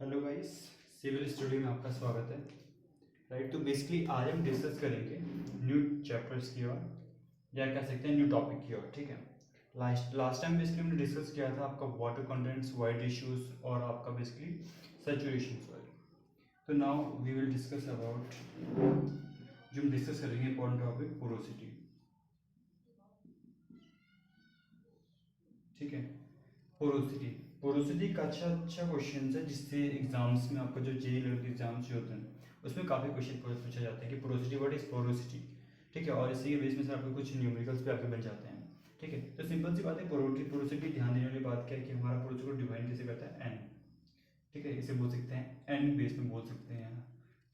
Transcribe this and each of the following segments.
Hello guys, civil studio में आपका स्वागत है। राइट, तो बेसिकली आज हम डिस्कस करेंगे न्यू चैप्टर्स की ओर, या कह सकते हैं न्यू टॉपिक की ओर। ठीक है, लास्ट टाइम बेसिकली हमने डिस्कस किया था आपका वाटर कंटेंट्स, वाइड इश्यूज और आपका बेसिकली सैचुरेशन सॉइल। तो now we will discuss about, जो हम डिस्कस करेंगे इंपॉर्टेंट टॉपिक पोरोसिटी। ठीक है, पोरोसिटी पोरोसिटी का अच्छा क्वेश्चन है, जिससे एग्जाम्स में आपका जो जे लेवल के एग्जाम्स जो होते हैं उसमें काफ़ी क्वेश्चन पूछा जाता है कि पोरोसिटी, व्हाट इज पोरोसिटी। ठीक है, और इसी के बेस में से आपके कुछ न्यूमेरिकल्स भी आपके बन जाते हैं। ठीक है, तो सिंपल सी बात है, पोरोसिटी ध्यान देने वाली बात क्या है कि हमारा पोरोसिटी को डिफाइन कैसे करता है, एन। ठीक है, इसे बोल सकते हैं एन बेस में बोल सकते हैं।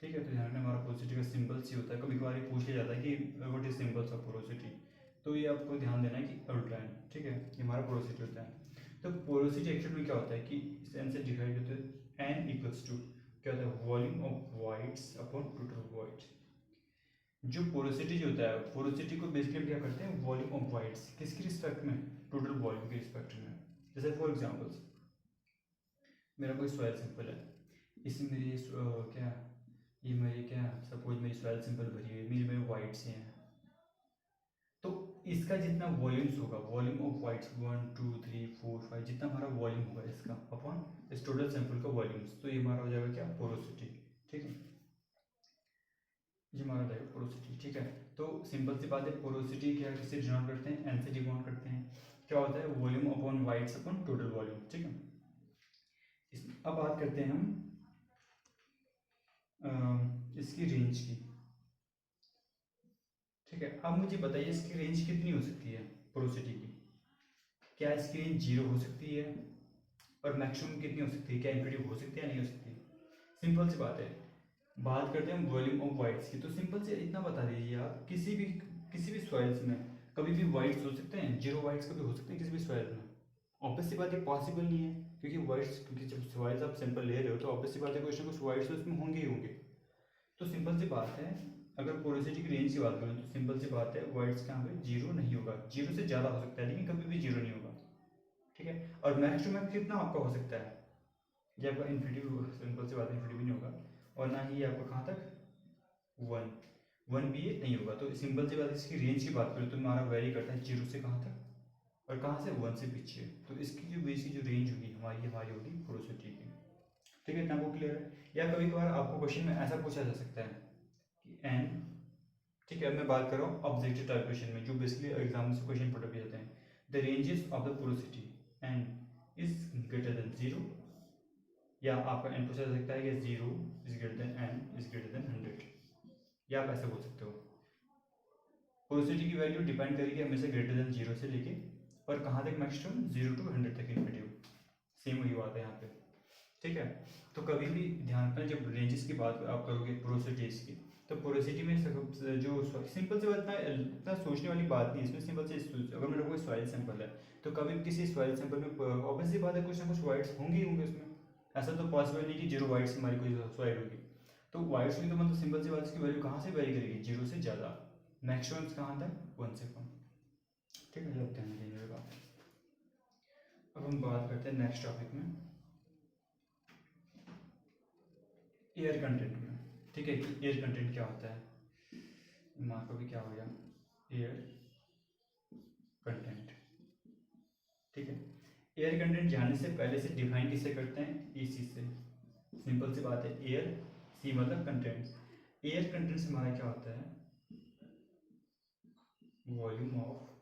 ठीक है, तो ध्यान रखना हमारा पोरोसिटी का सिंबल सी होता है। कभी कभार ये पूछ लिया जाता है कि what is symbols of porosity, तो ये आपको ध्यान देना है कि अल्ट्रा एन। ठीक है, ये हमारा पोरोसिटी होता है। तो पोरोसिटी एक्चुअल में क्या होता है कि इस एन से डिवाइड होते हैं, एन इक्वल्स टू क्या होता है, volume of voids upon total voids. जो पोरोसिटी जो होता है, पोरोसिटी को बेसिकली हम क्या करते हैं, वॉल्यूम ऑफ वॉइड्स किसकी रिस्पेक्ट में, टोटल वॉल्यूम के रिस्पेक्ट में। जैसे फॉर एग्जांपल्स, मेरा कोई सॉइल सिंपल है, इसमें मेरी क्या, ये मेरी क्या, सपोज मेरी सॉइल सिंपल भरी हुई है, मेरी मेरे वाइड्स हैं, तो इसका जितना वॉल्यूम्स होगा, वॉल्यूम ऑफ वाइट्स 1 2 3 4 5, जितना हमारा वॉल्यूम होगा इसका अपॉन इस टोटल सैंपल का वॉल्यूम्स, तो ये हमारा हो जाएगा क्या, पोरोसिटी। ठीक है, ये हमारा हो जाएगा पोरोसिटी। ठीक है, तो सिंपल सी बात है, पोरोसिटी क्या किससे डिनोट करते हैं, एन से डिनोट करते हैं। क्या होता है, volume upon voids upon total volume. ठीक है, अब बात करते हैं हम इसकी रेंज की। ठीक है, अब मुझे बताइए इसकी रेंज कितनी हो सकती है पोरोसिटी की। क्या इसकी रेंज 0 हो सकती है, और मैक्सिमम कितनी हो सकती है, क्या इन्फिनिटी हो सकती है या नहीं हो सकती। सिंपल सी बात है, बात करते हैं हम वॉल्यूम ऑफ वाइट्स की, तो सिंपल से इतना बता दीजिए आप, किसी भी सॉइल्स में कभी भी वाइट्स हो सकते हैं, 0 वाइट्स कभी हो सकते हैं किसी भी सॉइल में। ऑब्वियस सी बात है पॉसिबल नहीं है, क्योंकि वाइट्स, क्योंकि जब सॉइल्स आप सैंपल ले रहे हो तो ऑब्वियस सी बात है कुछ ना कुछ वाइट्स उसमें होंगे ही होंगे। तो सिंपल सी बात है, अगर पोरोसिटी की रेंज की बात करें तो सिंपल सी बात है, वाइट्स कहाँ पे 0 नहीं होगा, 0 से ज़्यादा हो सकता है लेकिन कभी भी 0 नहीं होगा। ठीक है, और मैक्स टू मैक्स कितना आपका हो सकता है, ये आपका इन्फिनिटी, सिंपल सी बात है इन्फिनिटी भी नहीं होगा, और ना ही ये आपका कहाँ तक, 1 1 भी ये नहीं होगा। तो सिंपल सी बात है, इसकी रेंज की बात करें तो हमारा वेरी करता है 0 से कहाँ तक, और कहाँ से 1 से पीछे। तो इसकी जो बेस की जो रेंज होगी हमारी होगी पोरोसिटी की। ठीक है, इतना आपको क्लियर है। या कभी कभार आपको क्वेश्चन में ऐसा पूछा जा सकता है कि एन, ठीक है, अब मैं बात कर रहा हूँ ऑब्जेक्टिव टाइप क्वेश्चन में, जो बेसिकली एग्जाम से क्वेश्चन पुट किए जाते हैं, the ranges of the porosity n is greater than 0, या आपका एन पूछा जा सकता है कि 0 is greater than n is greater than 100, या आप ऐसे बोल सकते हो। पोरोसिटी की वैल्यू डिपेंड करेगी हमेशा ग्रेटर देन 0 से लेके और कहाँ तक, मैक्सिमम 0 to 100 तक इन्फिनिटी। सेम वही बात है यहाँ पे। ठीक है, तो कभी भी ध्यान रखना, जब रेंजेस की बात आप करोगे पोरोसिटीज की, तो पोरोसिटी में जो सिंपल से बात, इतना सोचने वाली बात नहीं है इसमें। सिंपल से अगर मेरा कोई सॉइल सैंपल है, तो कभी किसी सॉइल सैंपल में ऑब्वियसली बात है कुछ ना कुछ वाइट्स होंगे ही होंगे उसमें। ऐसा तो पॉसिबल नहीं कि 0 वाइट्स हमारी कोई सॉइल होगी। तो वाइट्स की तो मतलब सिंपल सी बात, इसकी वैल्यू कहाँ से वेरी करेगी, 0 से ज़्यादा, मैक्सिमम कहाँ तक, 1 से कम। ठीक है, जब ध्यान देने बात। अब हम बात करते हैं नेक्स्ट टॉपिक में, एयर कंटेंट में। ठीक है, कि एयर कंटेंट क्या होता है, मार्क को भी क्या हो गया, एयर कंटेंट। ठीक है, एयर कंटेंट जानने से पहले से डिफाइन किसे करते हैं, इसी से। सिंपल सी बात है, एयर, सी मतलब कंटेंट्स। एयर कंटेंट्स हमारा क्या होता है, volume of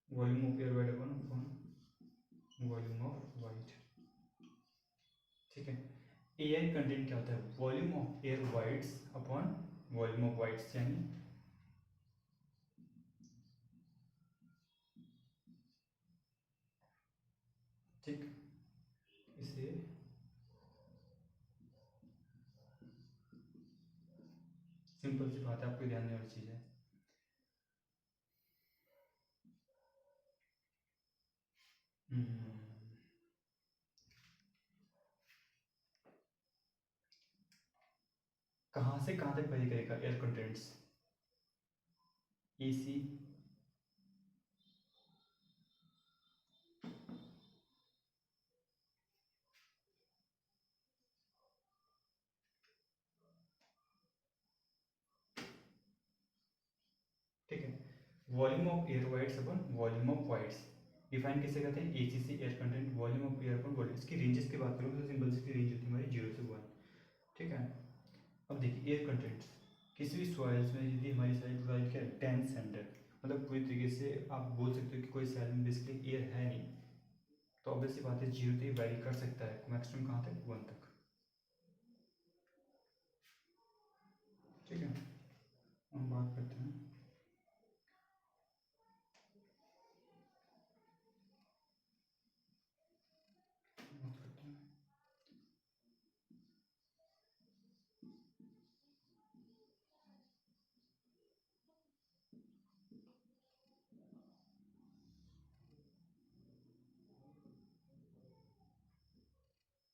air wide upon volume of wide. ठीक है, एयर कंटेंट क्या होता है, volume of air wides upon volume of wides, यानी ठीक, इसे सिंपल सी बात है, आपको ध्यान देने वाली चीज़ है। कहाँ से कहाँ तक वेरी करेगा air contents, AC, volume of air wides upon volume of wides define कैसे करते हैं, एसी से air content, volume of air upon volume. इसकी रेंजेस की बात करूँ तो सिंपल इसकी रेंज होती है हमारी 0 से 1, ठीक है। अब देखिए एयर कंटेंट्स किसी भी सॉइल्स में यदि हमारी सॉइल क्या है, डेंस एंड मतलब पूरी तरीके से आप बोल सकते हो कि कोई सॉइल में बेसिकली एयर है नहीं, तो ऑब्वियसली बात है 0 से वेरी कर सकता है मैक्सिमम कहाँ तक, 1 तक, ठीक है। हम बात करते हैं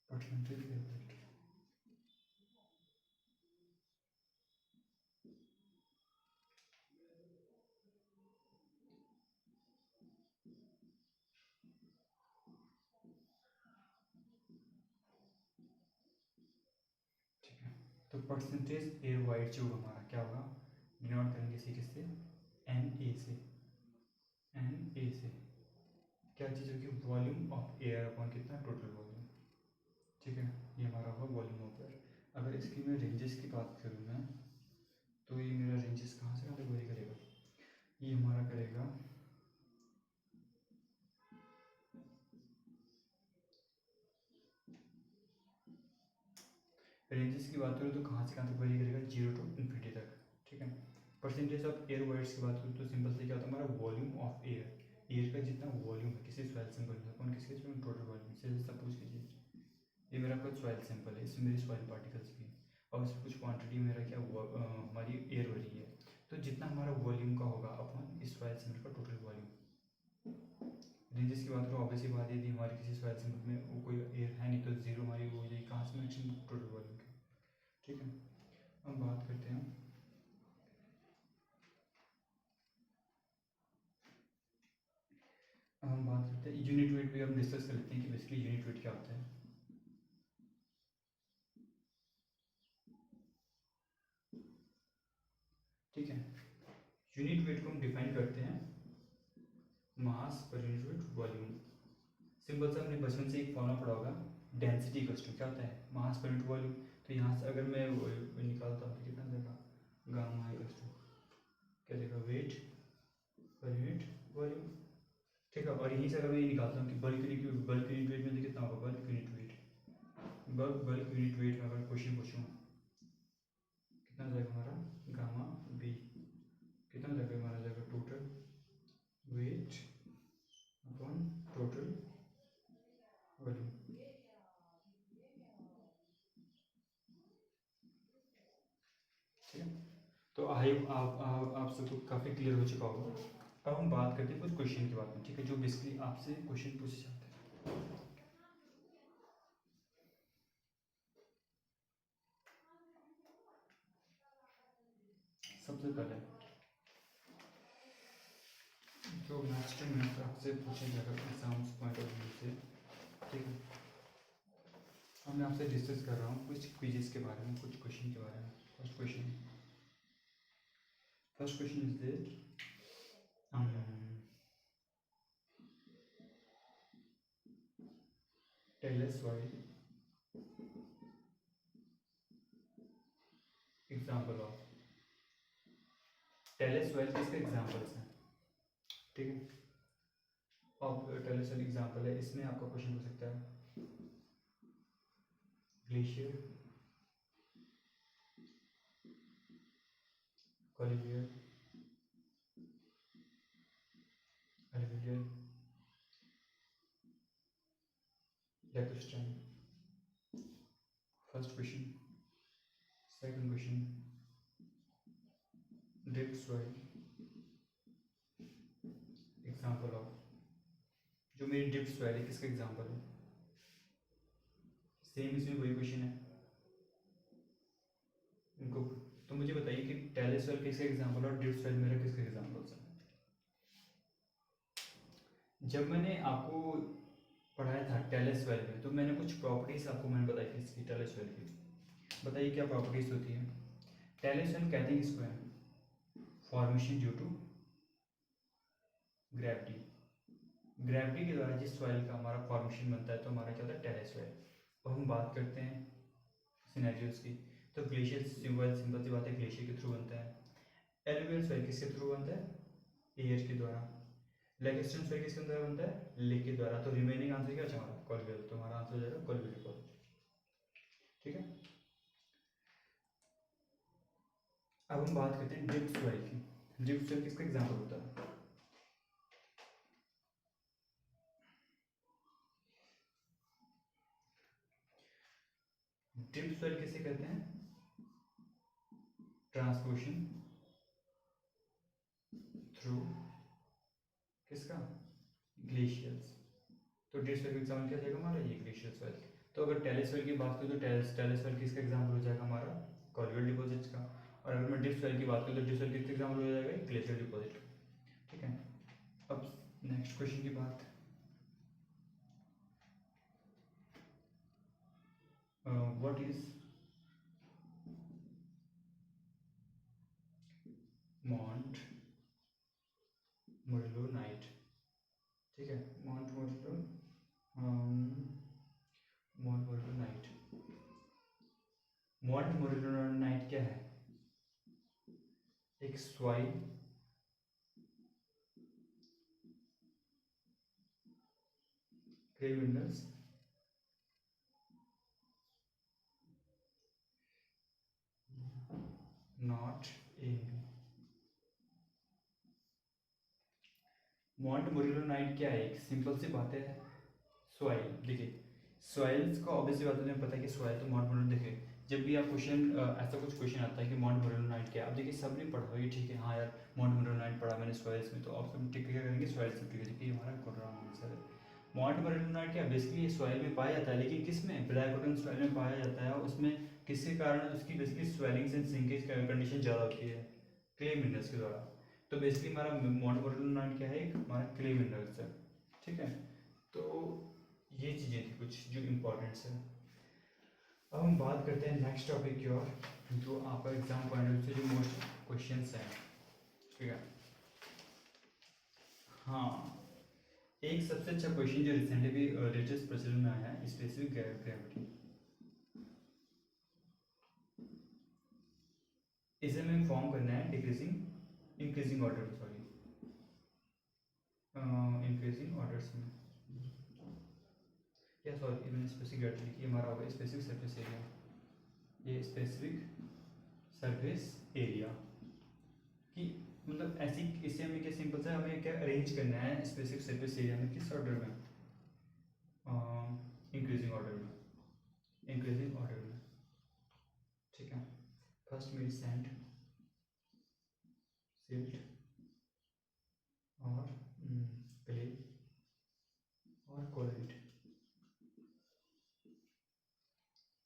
परसेंटेज एयर वेट। तो परसेंटेज एयर वाइड जो हमारा क्या होगा, डिनोट करेंगे इसी किससे, एन ए से, एन ए से क्या चीज़ होगी, वॉल्यूम ऑफ एयर अपॉन कितना, टोटल वॉल्यूम, ठीक है। ये हमारा होगा वॉल्यूम ऑफ एयर। अगर इसकी मैं रेंजेस की बात करूँ मैं, तो ये मेरा रेंजेस कहाँ से कहाँ तक वेरी करेगा, ये हमारा करेगा रेंजेस की बात करूँ तो कहाँ से कहाँ तक वेरी करेगा, 0 टू इन्फिनिटी तक, ठीक है। परसेंटेज ऑफ एयर वाइड्स की बात करूँ तो सिंपल से क्या होता है हमारा वॉल्यूम ऑफ एयर, एयर का जितना वॉल्यूम है किसी सॉइल सैंपल में अपन किसके टोटल वॉल्यूम से, सपोज कीजिए ये मेरा कोई सॉइल सैंपल है, इसमें मेरी सॉइल पार्टिकल्स भी हैं और इसमें कुछ क्वांटिटी मेरा क्या हमारी एयर हो रही है, तो जितना हमारा वॉल्यूम का होगा अपन इस सॉइल सैंपल का टोटल वॉल्यूम। रेंजेस की बात करूँ ऑब्वियसली बात यदि हमारी किसी सॉइल सैंपल में वो कोई एयर है नहीं तो 0 हमारी वो हो जाएगी, कहाँ से मैक्सिमम टोटल वॉल्यूम की, ठीक है। अब बात करते हैं यूनिट वेट भी हम डिस्कस कर लेते हैं कि बेसिकली यूनिट वेट क्या होता है। ठीक है, यूनिट वेट को हम डिफाइन करते हैं मास per unit weight volume. Simple सा हमने बचपन से एक फॉर्मूला पढ़ा होगा, डेंसिटी कस्टम क्या होता है, मास पर यूनिट वॉल्यूम। तो यहाँ से अगर मैं निकालता हूँ तो कितना देगा, गामा है कस्टम क्या देगा, वेट पर यूनिट वॉल्यूम, ठीक है। और यहीं से अगर मैं ये निकालता हूँ कि बल्क यूनिट वेट में तो कितना होगा, bulk unit weight, bulk unit weight में अगर क्वेश्चन पूछूँ कितना जाएगा हमारा, गामा बी कितना जाएगा हमारा, जाएगा total weight upon total volume. ठीक है, तो आई आप सबको काफ़ी क्लियर हो चुका होगा। अब हम बात करते हैं कुछ क्वेश्चन के बारे में, ठीक है, जो बेसिकली आपसे क्वेश्चन पूछे जाते हैं। सबसे पहले जो नेक्स्ट मिनट आपसे पूछे जाएगा एग्जाम्स पॉइंट ऑफ व्यू से, ठीक है, अब मैं आपसे डिस्कस कर रहा हूँ कुछ क्विजेस के बारे में, कुछ क्वेश्चन के बारे में। First question is that tell us why example of, tell us why किसके एग्जांपल्स हैं, ठीक है। और टेल अस एग्जांपल है, इसमें आपका क्वेश्चन हो सकता है glacier, colluvial, alluvial, lacustrine. First question. Second question, drift soil example of, जो मेरी ड्रिफ्ट सॉइल है किसका एग्जांपल है, सेम इसमें वही क्वेश्चन है इनको। तो मुझे बताइए कि टेरेस सॉइल किसका एग्जांपल और ड्रिफ्ट सॉइल मेरा किसका एग्जांपल है। जब मैंने आपको पढ़ाया था टेरेस सॉइल में, तो मैंने कुछ प्रॉपर्टीज आपको मैंने बताई थी इसकी टेरेस सॉइल की। बताइए क्या प्रॉपर्टीज होती है। टेरेस सॉइल कहते हैं किसको है, formation due to gravity. Gravity के द्वारा जिस सॉइल का हमारा फॉर्मेशन बनता है तो हमारा क्या होता है, टेरेस सॉइल। अब हम बात करते हैं सिनेरियोज की, तो ग्लेशियर सिंपल सी बात है, ग्लेशियर के थ्रू बनता है। एलुवियल सॉइल किसके थ्रू बनता है, एयर के द्वारा। लैगस्टोन सॉइल किसके अंदर बनता है, लेक के द्वारा। तो रिमेनिंग आंसर क्या बचा हमारा, कॉलवेल। तो हमारा आंसर हो जाएगा कॉलवेल डिपॉजिट। ठीक है, अब हम बात करते हैं ड्रिफ्ट सॉइल की। ड्रिफ्ट सॉइल किसका एग्जाम्पल होता है, ड्रिफ्ट सॉइल किसे कहते हैं, ट्रांसपोर्शन थ्रू किसका, ग्लेशियर्स। तो ड्रिफ्ट सॉइल का एग्जाम्पल क्या जाएगा हमारा, ये ग्लेशियर सॉइल। तो अगर टेरेस सॉइल की बात करूँ तो टेरेस सॉइल किसका एग्जाम्पल हो जाएगा हमारा, कॉलवेल डिपॉजिट्स का। और अगर मैं ड्रिफ्ट सॉइल की बात करूँ तो ड्रिफ्ट सॉइल किसका एग्जाम्पल हो जाएगा, ग्लेशियर डिपॉजिट का। ठीक है, अब नेक्स्ट क्वेश्चन की बात, व्हाट इज मॉन्ट मोरेलो नाइट। ठीक है, मॉन्ट मोरेलो नाइट। मॉन्ट मोरेलो नाइट क्या है, एक soil clay minerals not in. Montmorillonite क्या है, एक सिंपल सी बात है, सॉइल। देखिए सॉइल्स का ऑब्वियसली बात है, पता है कि सॉइल तो मॉन्ट मोरेलो। देखिए जब भी आप क्वेश्चन ऐसा कुछ क्वेश्चन आता है कि मॉन्ट मोरेलो नाइट क्या है, आप देखिए सब ने पढ़ा होगा, ठीक है हाँ यार मॉन्ट मोरेलो नाइट पढ़ा मैंने सॉइल्स में, तो आप सब टिक क्या करेंगे, सॉइल से टिक करेंगे, हमारा कॉर्नर आंसर है। मॉन्ट मोरेलो नाइट क्या बेसिकली सॉइल में पाया जाता है, लेकिन किस में, ब्लैक कॉटन सॉइल में पाया जाता है। उसमें किसके कारण उसकी basically swellings and sinkage condition ज़्यादा होती है, क्ले मिनरल्स के द्वारा। तो बेसिकली हमारा मॉन्ट मोरेलो नाइट क्या है, एक हमारा क्ले मिनरल्स है। ठीक है, तो ये चीज़ें थी कुछ जो इम्पोर्टेंट्स है। अब हम बात करते हैं नेक्स्ट टॉपिक की ओर, जो आपका एग्जाम पॉइंट ऑफ व्यू से जो मोस्ट क्वेश्चंस हैं। ठीक है, हाँ एक सबसे अच्छा क्वेश्चन जो रिसेंटली भी लेटेस्ट प्रचलन में आया है, स्पेसिफिक ग्रेविटी। इसे हमें फॉर्म करना है decreasing increasing order, sorry increasing orders में, या सॉरी मैंने स्पेसिफिक ग्रेविटी लिखी, हमारा होगा स्पेसिफिक सरफेस एरिया। ये स्पेसिफिक सरफेस एरिया कि मतलब ऐसी, इससे हमें क्या सिंपल सा हमें क्या अरेंज करना है स्पेसिफिक सरफेस एरिया में, किस ऑर्डर में, इंक्रीजिंग ऑर्डर में, इंक्रीजिंग ऑर्डर में। ठीक है, फर्स्ट मेरी सैंड, सिल्ट और क्ले और कोलाइट।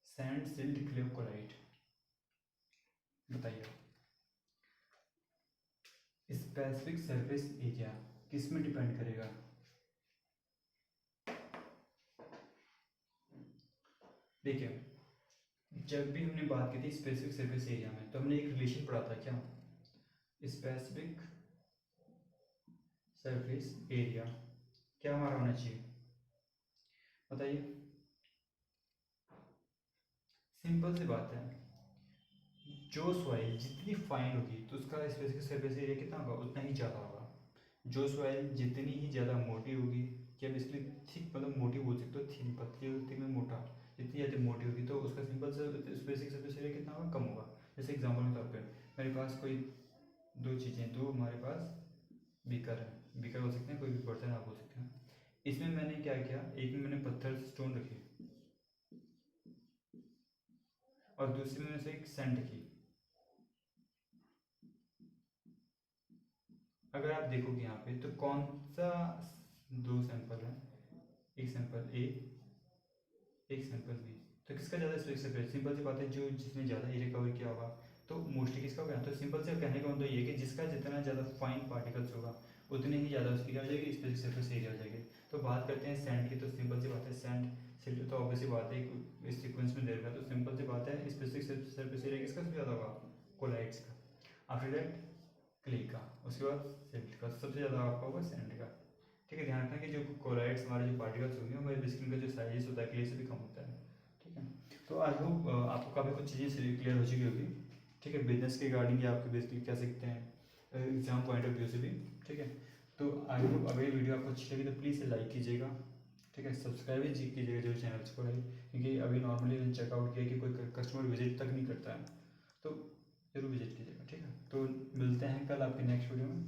सैंड सिल्ट क्ले कोलाइट, बताइए स्पेसिफिक सरफेस एरिया किस में डिपेंड करेगा। देखिए जब भी हमने बात की थी स्पेसिफिक सरफेस एरिया में, तो हमने एक रिलेशन पढ़ा था, क्या, स्पेसिफिक सरफेस एरिया क्या हमारा होना चाहिए, बताइए। सिंपल सी बात है, जो सॉइल जितनी फाइन होगी तो उसका स्पेसिफिक सरफेस एरिया कितना होगा, उतना ही ज़्यादा होगा। जो सॉइल जितनी ही ज़्यादा मोटी होगी, क्या बेसिकली थिक, मतलब मोटी बोल सकते हो, थिन पतली और थिक में मोटा, जितनी ज़्यादा मोटी होगी तो उसका सिंपल सा स्पेसिफिक सरफेस एरिया कितना होगा, कम होगा। जैसे एग्जाम्पल के तौर पर मेरे पास कोई दो चीज़ें, दो हमारे पास बीकर है, बीकर बोल सकते हैं, कोई भी बर्तन आप बोल सकते हैं। इसमें मैंने क्या किया, एक में मैंने पत्थर स्टोन रखे और दूसरे में से एक सैंड रखी। अगर आप देखोगे यहाँ पे तो कौन सा, दो सैंपल है, एक सैंपल ए एक सैंपल बी, तो किसका ज़्यादा स्पेसिफिक है, सिंपल सी बात है, जो जिसने ज़्यादा एरिया कवर किया होगा तो मोस्टली किसका होगा। तो सिंपल से कहने का मतलब ये कि जिसका जितना ज़्यादा फाइन पार्टिकल्स होगा उतने ही ज़्यादा उसकी क्या हो जाएगी, स्पेसिफिक सरफेस एरिया हो जाएगी। तो बात करते हैं सैंड की, तो सिंपल सी बात है सैंड सिल्ट, तो ऑब्वियसली बात है इस सीक्वेंस में देगा, तो सिंपल सी बात है स्पेसिफिक सरफेस एरिया किसका सबसे ज़्यादा होगा, कोलाइट्स का। आफ्टर दैट क्ले का, उसके बाद सिल्ट का, सबसे ज़्यादा आपका होगा सैंड का। ठीक है, ध्यान रखना कि जो कोलाइड्स हमारे जो पार्टिकल्स होंगे हमारे बेसिकली का जो साइज होता है क्ले से भी कम होता है। ठीक है, तो आई होप आपको काफ़ी कुछ चीज़ें क्लियर हो चुकी होगी। ठीक है, बिजनेस के रिगार्डिंग या आपके बेसिकली क्या सीखते हैं एग्जाम पॉइंट ऑफ व्यू से भी। ठीक है, तो आई होप अगर ये वीडियो आपको अच्छी लगी तो प्लीज़ लाइक कीजिएगा। ठीक है, सब्सक्राइब भी कीजिएगा जो चैनल्स को है, क्योंकि अभी नॉर्मली चेकआउट किया कि कोई कस्टमर विजिट तक नहीं करता है, तो जरूर विजिट कीजिएगा। ठीक है, तो मिलते हैं कल आपके नेक्स्ट वीडियो में।